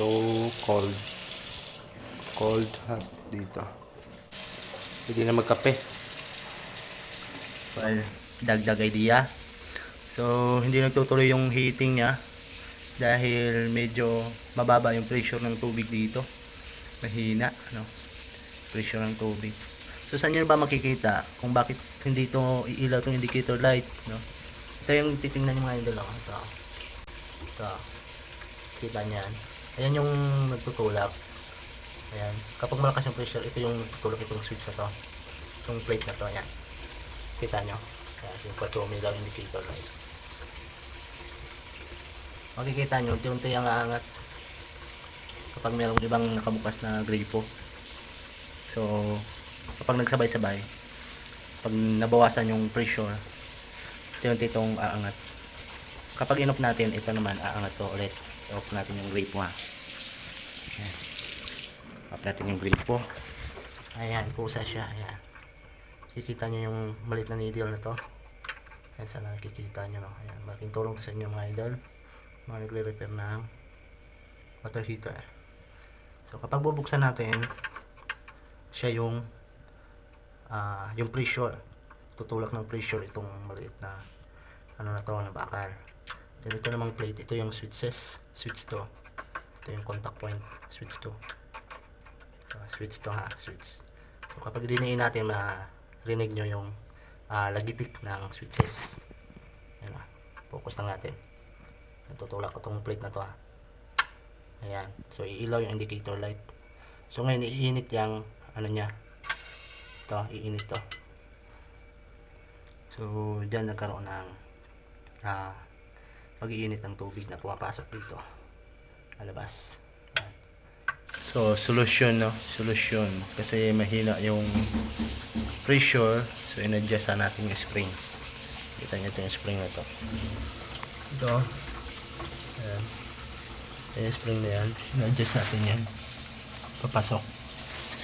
So cold. Cold hot dito. Hindi na magkape. Well, dagdag idea. So, hindi nagtutuloy yung heating niya dahil medyo mababa yung pressure ng tubig dito. Mahina, no? Pressure ng tubig. So, saan nyo ba makikita kung bakit hindi ito iilaw itong indicator light, no? Ito yung titingnan nyo mga idol, oh. Ito. Kita niyan. Ayan yung nagtutulak. Ayan. Kapag malakas yung pressure, ito yung nagtutulak itong switch na to. Itong plate na to, ayan. Kita nyo. Ayan, yung 4 umilaw indicator light. Makikita nyo, unti-unti ang aangat kapag mayroong ibang nakabukas na gripo. So, kapag nagsabay-sabay, pag nabawasan yung pressure, unti-unti itong aangat. Kapag in-off natin, ito naman aangat to ulit. I-off natin yung gripo, ha. Ayan. Off natin yung gripo. Ayan, pusa siya. Ayan. Kikita nyo yung maliit na needle na to. Ayan, sana nakikita nyo, no? Ayan, malaking tulong to sa inyo mga idol, mga nagre-repair ng water heater. So kapag bubuksan natin, siya yung pressure, tutulak ng pressure itong maliit na ano na to, na bakal. Then ito namang plate, ito yung switch to. Ito yung contact point, switch to. Switch to, ha, switch. So kapag diniin natin, marinig nyo yung lagitik ng switches. Ayan, focus lang natin. Natutulak ko itong plate na to, ha. Ayan, so iilaw yung indicator light. So ngayon iinit yung ano nya, ito, iinit to. So dyan nagkaroon ng pag-iinit ng tubig na pumapasok dito lalabas. Ayan. So solution, no, solution kasi mahina yung pressure. So in-adjust natin yung spring. Kita nyo ito yung spring na to. Ito, ayan, yung spring na yan, in-adjust natin yan papasok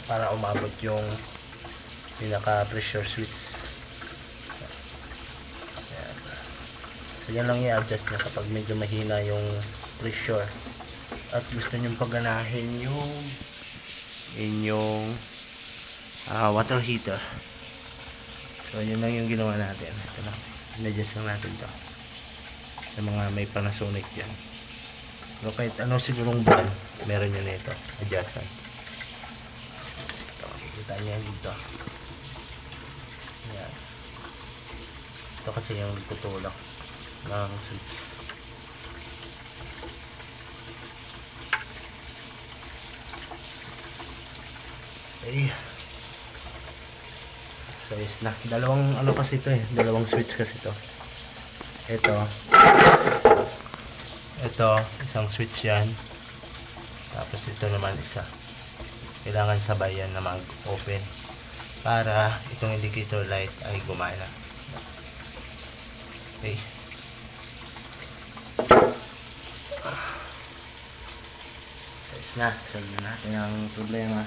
para umabot yung pinaka pressure switch. Ayan. So yan lang i-adjust nyo kapag medyo mahina yung pressure at gusto nyo paganahin yung inyong water heater. So yun lang yung ginawa natin. Ito lang, in-adjust lang natin to sa mga may Panasonic dyan. So kahit ano sigurong brand, meron yun ito, adjustan. Ito, makikita nyo yan dito. Ayan. Ito kasi yung tutulak ng switch. Okay. So is na. Dalawang ano kasi ito, dalawang switch kasi ito. Ito, isang switch yan. Tapos ito naman isa. Kailangan sabay yan na mag-open para itong indicator light ay gumana. Okay. So is na. Solve natin ang problema.